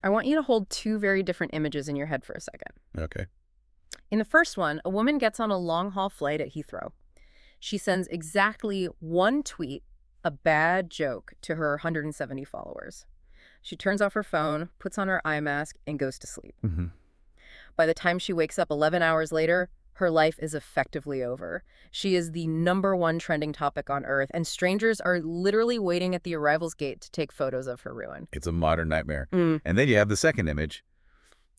I want you to hold two very different images in your head for a second. Okay. In the first one, a woman gets on a long-haul flight at Heathrow. She sends exactly one tweet, a bad joke, to her 170 followers. She turns off her phone, puts on her eye mask, and goes to sleep. Mm-hmm. By the time she wakes up 11 hours later, her life is effectively over. She is the #1 trending topic on Earth, and strangers are literally waiting at the arrival's gate to take photos of her ruin. It's a modern nightmare. And then you have the second image,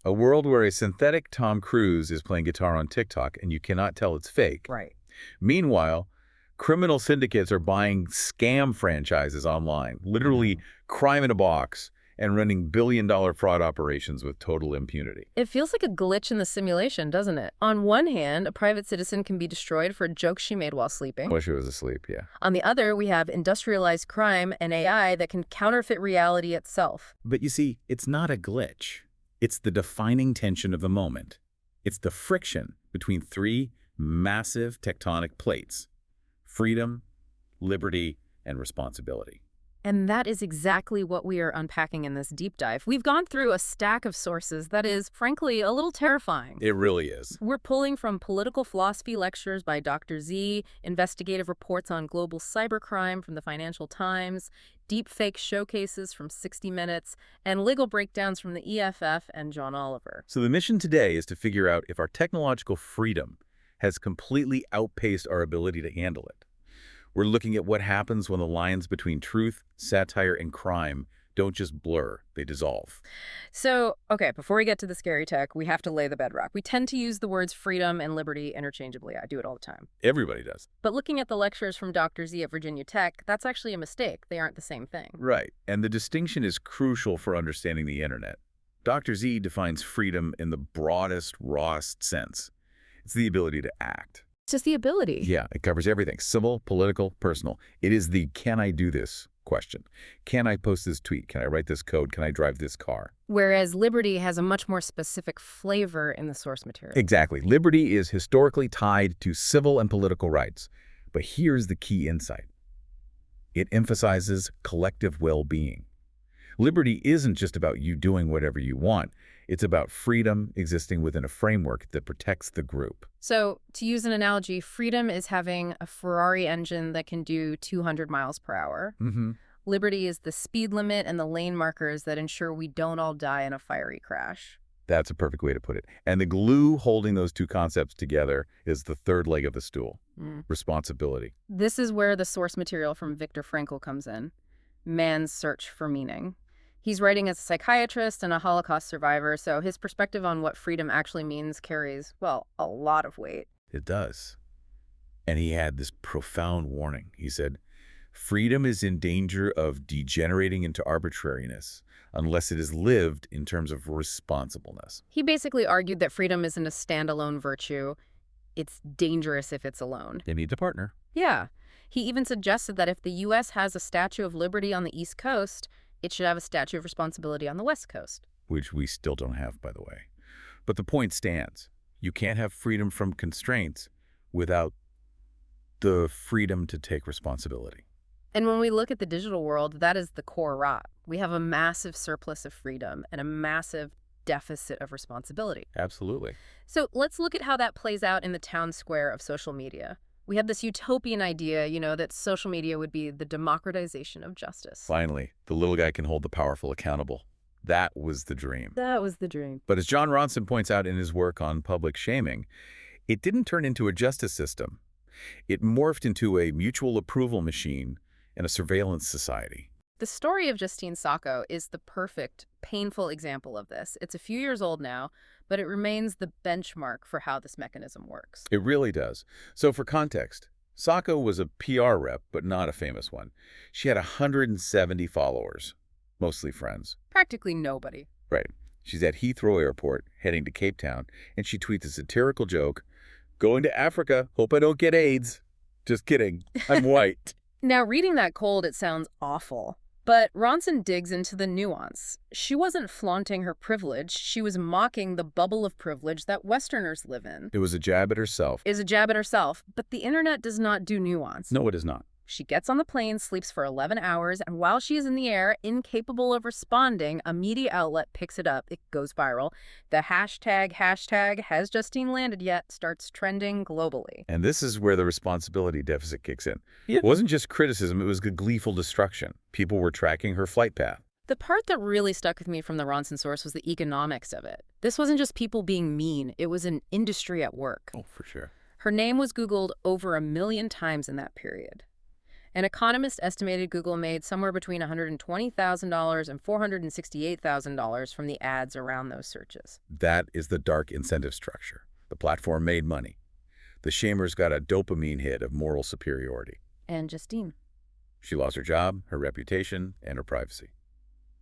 a world where a synthetic Tom Cruise is playing guitar on TikTok, and you cannot tell it's fake. Right. Meanwhile, criminal syndicates are buying scam franchises online, literally crime in a box, and running billion-dollar fraud operations with total impunity. It feels like a glitch in the simulation, doesn't it? On one hand, a private citizen can be destroyed for a joke she made while sleeping. Wish she was asleep, yeah. On the other, we have industrialized crime and AI that can counterfeit reality itself. But you see, it's not a glitch. It's the defining tension of the moment. It's the friction between three massive tectonic plates: freedom, liberty, and responsibility. And that is exactly what we are unpacking in this deep dive. We've gone through a stack of sources that is, frankly, a little terrifying. It really is. We're pulling from political philosophy lectures by Dr. Z, investigative reports on global cybercrime from the Financial Times, deepfake showcases from 60 Minutes, and legal breakdowns from the EFF and John Oliver. So the mission today is to figure out if our technological freedom has completely outpaced our ability to handle it. We're looking at what happens when the lines between truth, satire, and crime don't just blur, they dissolve. So, okay, before we get to the scary tech, we have to lay the bedrock. We tend to use the words freedom and liberty interchangeably. I do it all the time. Everybody does. But looking at the lectures from Dr. Z at Virginia Tech, that's actually a mistake. They aren't the same thing. Right, and the distinction is crucial for understanding the internet. Dr. Z defines freedom in the broadest, rawest sense. It's the ability to act. It's just the ability. Yeah, it covers everything: civil, political, personal. It is the can I do this question. Can I post this tweet? Can I write this code? Can I drive this car? Whereas liberty has a much more specific flavor in the source material. Exactly. Liberty is historically tied to civil and political rights. But here's the key insight. It emphasizes collective well-being. Liberty isn't just about you doing whatever you want. It's about freedom existing within a framework that protects the group. So, to use an analogy, freedom is having a Ferrari engine that can do 200 miles per hour. Liberty is the speed limit and the lane markers that ensure we don't all die in a fiery crash. That's a perfect way to put it. And the glue holding those two concepts together is the third leg of the stool: responsibility. This is where the source material from Viktor Frankl comes in: Man's Search for Meaning. He's writing as a psychiatrist and a Holocaust survivor, so his perspective on what freedom actually means carries, well, a lot of weight. It does. And he had this profound warning. He said, freedom is in danger of degenerating into arbitrariness unless it is lived in terms of responsibleness. He basically argued that freedom isn't a standalone virtue. It's dangerous if it's alone. They need to partner. Yeah. He even suggested that if the U.S. has a Statue of Liberty on the East Coast, it should have a Statue of Responsibility on the West Coast. Which we still don't have, by the way. But the point stands. You can't have freedom from constraints without the freedom to take responsibility. And when we look at the digital world, that is the core rot. We have a massive surplus of freedom and a massive deficit of responsibility. Absolutely. So let's look at how that plays out in the town square of social media. We have this utopian idea, that social media would be the democratization of justice. Finally, the little guy can hold the powerful accountable. That was the dream. That was the dream. But as John Ronson points out in his work on public shaming, it didn't turn into a justice system. It morphed into a mutual approval machine and a surveillance society. The story of Justine Sacco is the perfect, painful example of this. It's a few years old now, but it remains the benchmark for how this mechanism works. It really does. So for context, Sacco was a PR rep, but not a famous one. She had 170 followers, mostly friends. Practically nobody. Right. She's at Heathrow Airport, heading to Cape Town, and she tweets a satirical joke, "Going to Africa, hope I don't get AIDS." Just kidding, I'm white. Now, reading that cold, it sounds awful. But Ronson digs into the nuance. She wasn't flaunting her privilege. She was mocking the bubble of privilege that Westerners live in. It was a jab at herself. Is a jab at herself, but the internet does not do nuance. No, it is not. She gets on the plane, sleeps for 11 hours, and while she is in the air, incapable of responding, a media outlet picks it up. It goes viral. The hashtag has Justine landed yet starts trending globally. And this is where the responsibility deficit kicks in. Yeah. It wasn't just criticism, it was gleeful destruction. People were tracking her flight path. The part that really stuck with me from the Ronson source was the economics of it. This wasn't just people being mean, it was an industry at work. Oh, for sure. Her name was Googled over 1 million times in that period. An economist estimated Google made somewhere between $120,000 and $468,000 from the ads around those searches. That is the dark incentive structure. The platform made money. The shamers got a dopamine hit of moral superiority. And Justine. She lost her job, her reputation, and her privacy.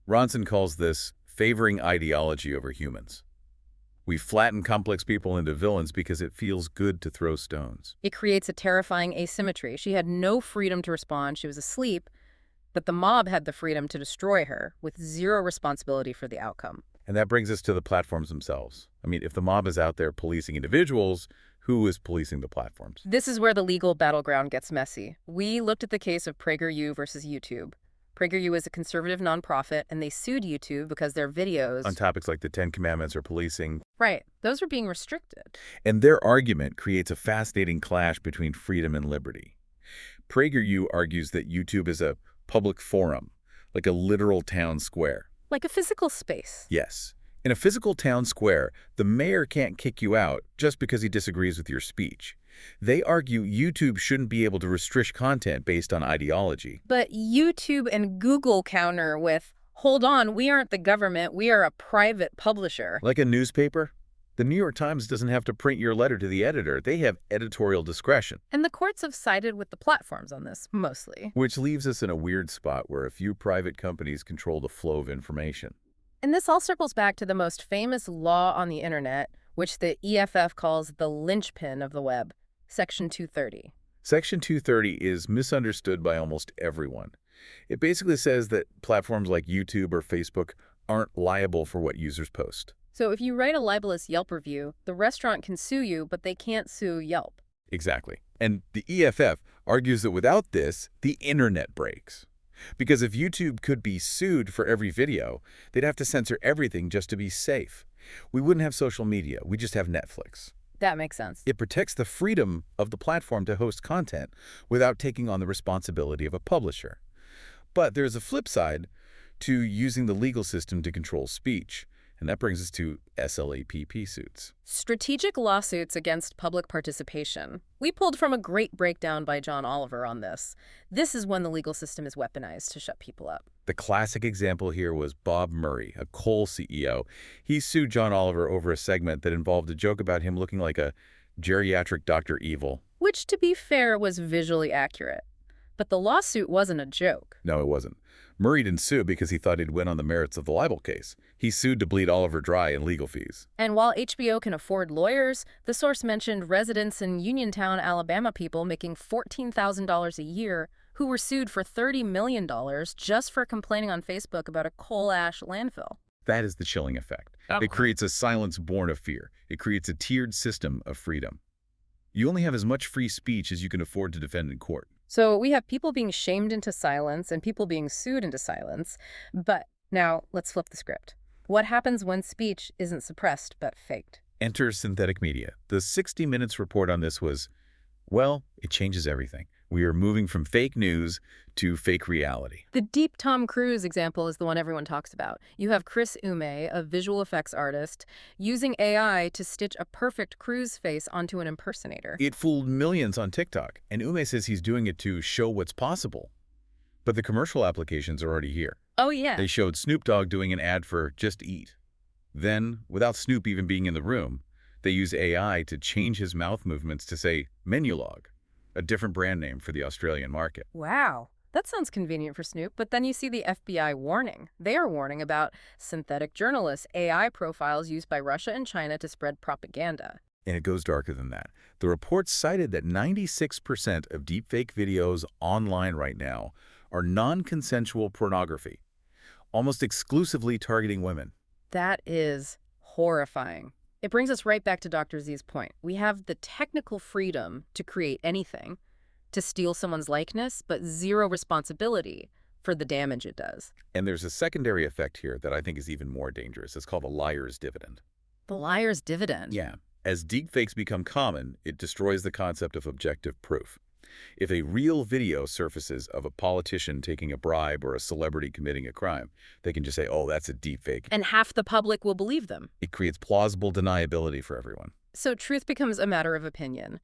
Ronson calls this favoring ideology over humans. We flatten complex people into villains because it feels good to throw stones. It creates a terrifying asymmetry. She had no freedom to respond. She was asleep, but the mob had the freedom to destroy her with zero responsibility for the outcome. And that brings us to the platforms themselves. I mean, if the mob is out there policing individuals, who is policing the platforms? This is where the legal battleground gets messy. We looked at the case of PragerU versus YouTube. PragerU is a conservative nonprofit, and they sued YouTube because their videos On topics like the Ten Commandments or policing. Right. Those were being restricted. And their argument creates a fascinating clash between freedom and liberty. PragerU argues that YouTube is a public forum, like a literal town square. Like a physical space. Yes. In a physical town square, the mayor can't kick you out just because he disagrees with your speech. They argue YouTube shouldn't be able to restrict content based on ideology. But YouTube and Google counter with, hold on, we aren't the government, we are a private publisher. Like a newspaper, the New York Times doesn't have to print your letter to the editor. They have editorial discretion. And the courts have sided with the platforms on this, mostly. Which leaves us in a weird spot where a few private companies control the flow of information. And this all circles back to the most famous law on the internet, which the EFF calls the linchpin of the web, Section 230. Section 230 is misunderstood by almost everyone. It basically says that platforms like YouTube or Facebook aren't liable for what users post. So if you write a libelous Yelp review, the restaurant can sue you, but they can't sue Yelp. Exactly. And the EFF argues that without this, the internet breaks. Because if YouTube could be sued for every video, they'd have to censor everything just to be safe. We wouldn't have social media, we just have Netflix. That makes sense. It protects the freedom of the platform to host content without taking on the responsibility of a publisher. But there's a flip side to using the legal system to control speech, and that brings us to SLAPP suits. Strategic lawsuits against public participation. We pulled from a great breakdown by John Oliver on this. This is when the legal system is weaponized to shut people up. The classic example here was Bob Murray, a coal CEO. He sued John Oliver over a segment that involved a joke about him looking like a geriatric Dr. Evil. Which, to be fair, was visually accurate. But the lawsuit wasn't a joke. No, it wasn't. Murray didn't sue because he thought he'd win on the merits of the libel case. He sued to bleed Oliver dry in legal fees. And while HBO can afford lawyers, the source mentioned residents in Uniontown, Alabama people making $14,000 a year who were sued for $30 million just for complaining on Facebook about a coal ash landfill. That is the chilling effect. It creates a silence born of fear. It creates a tiered system of freedom. You only have as much free speech as you can afford to defend in court. So we have people being shamed into silence and people being sued into silence. But now let's flip the script. What happens when speech isn't suppressed but faked? Enter synthetic media. The 60 Minutes report on this was, well, it changes everything. We are moving from fake news to fake reality. The deep Tom Cruise example is the one everyone talks about. You have Chris Ume, a visual effects artist, using AI to stitch a perfect Cruise face onto an impersonator. It fooled millions on TikTok, and Ume says he's doing it to show what's possible. But the commercial applications are already here. Oh, yeah. They showed Snoop Dogg doing an ad for Just Eat. Then, without Snoop even being in the room, they use AI to change his mouth movements to say menu log, a different brand name for the Australian market. Wow. That sounds convenient for Snoop, but then you see the FBI warning. They are warning about synthetic journalists, AI profiles used by Russia and China to spread propaganda. And it goes darker than that. The report cited that 96% of deepfake videos online right now are non-consensual pornography, almost exclusively targeting women. That is horrifying. It brings us right back to Dr. Z's point. We have the technical freedom to create anything, to steal someone's likeness, but zero responsibility for the damage it does. And there's a secondary effect here that I think is even more dangerous. It's called the liar's dividend. The liar's dividend. Yeah. As deepfakes become common, it destroys the concept of objective proof. If a real video surfaces of a politician taking a bribe or a celebrity committing a crime, they can just say, oh, that's a deepfake. And half the public will believe them. It creates plausible deniability for everyone. So truth becomes a matter of opinion.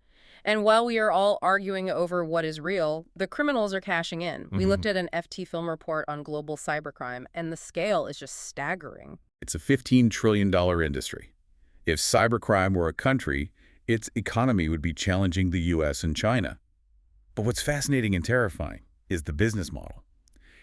And while we are all arguing over what is real, the criminals are cashing in. We looked at an FT film report on global cybercrime, and the scale is just staggering. It's a $15 trillion industry. If cybercrime were a country, its economy would be challenging the US and China. But what's fascinating and terrifying is the business model.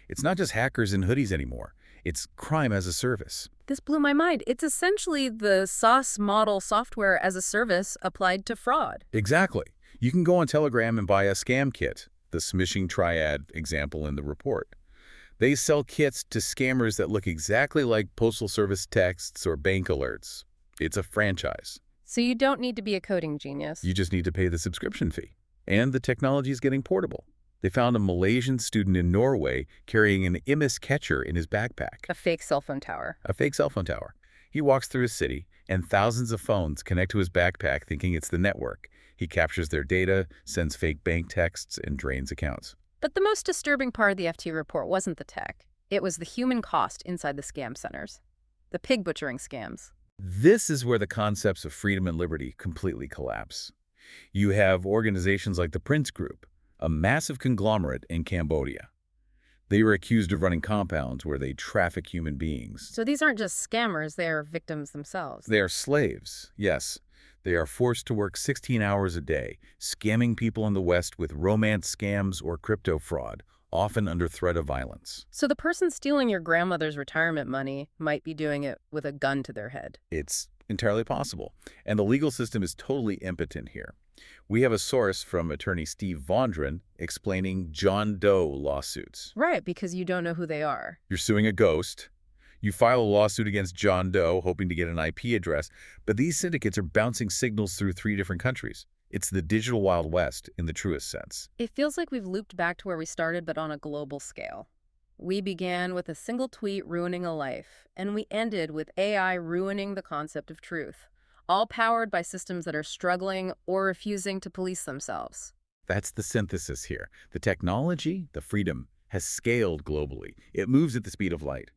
It's not just hackers in hoodies anymore. It's crime as a service. This blew my mind. It's essentially the SaaS model, software as a service, applied to fraud. Exactly. You can go on Telegram and buy a scam kit, the smishing triad example in the report. They sell kits to scammers that look exactly like Postal Service texts or bank alerts. It's a franchise. So you don't need to be a coding genius. You just need to pay the subscription fee. And the technology is getting portable. They found a Malaysian student in Norway carrying an IMIS catcher in his backpack. A fake cell phone tower. A fake cell phone tower. He walks through a city, and thousands of phones connect to his backpack thinking it's the network. He captures their data, sends fake bank texts, and drains accounts. But the most disturbing part of the FT report wasn't the tech. It was the human cost inside the scam centers. The pig butchering scams. This is where the concepts of freedom and liberty completely collapse. You have organizations like the Prince Group, a massive conglomerate in Cambodia. They were accused of running compounds where they traffic human beings. So these aren't just scammers, they are victims themselves. They are slaves, yes. They are forced to work 16 hours a day, scamming people in the West with romance scams or crypto fraud, often under threat of violence. So the person stealing your grandmother's retirement money might be doing it with a gun to their head. It's entirely possible. And the legal system is totally impotent here. We have a source from attorney Steve Vondran explaining John Doe lawsuits. Right, because you don't know who they are. You're suing a ghost. You file a lawsuit against John Doe, hoping to get an IP address, but these syndicates are bouncing signals through 3 different countries. It's the digital Wild West in the truest sense. It feels like we've looped back to where we started, but on a global scale. We began with a single tweet ruining a life, and we ended with AI ruining the concept of truth, all powered by systems that are struggling or refusing to police themselves. That's the synthesis here. The technology, the freedom, has scaled globally. It moves at the speed of light.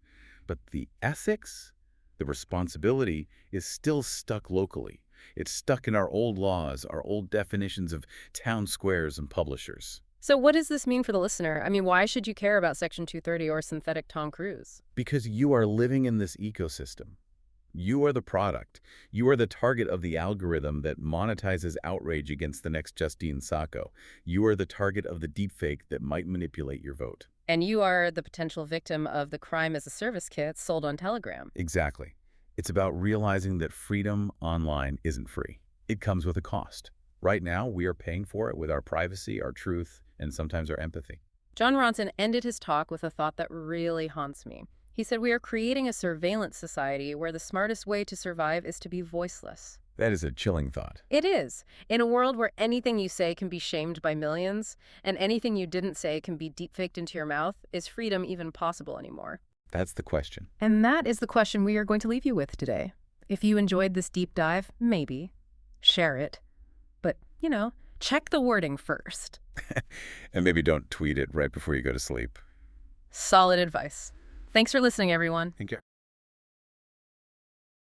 But the ethics, the responsibility, is still stuck locally. It's stuck in our old laws, our old definitions of town squares and publishers. So what does this mean for the listener? I mean, why should you care about Section 230 or synthetic Tom Cruise? Because you are living in this ecosystem. You are the product. You are the target of the algorithm that monetizes outrage against the next Justine Sacco. You are the target of the deepfake that might manipulate your vote. And you are the potential victim of the crime as a service kit sold on Telegram. Exactly. It's about realizing that freedom online isn't free. It comes with a cost. Right now, we are paying for it with our privacy, our truth, and sometimes our empathy. John Ronson ended his talk with a thought that really haunts me. He said, we are creating a surveillance society where the smartest way to survive is to be voiceless. That is a chilling thought. It is. In a world where anything you say can be shamed by millions, and anything you didn't say can be deepfaked into your mouth, is freedom even possible anymore? That's the question. And that is the question we are going to leave you with today. If you enjoyed this deep dive, maybe share it. But, check the wording first. And maybe don't tweet it right before you go to sleep. Solid advice. Thanks for listening, everyone. Thank you.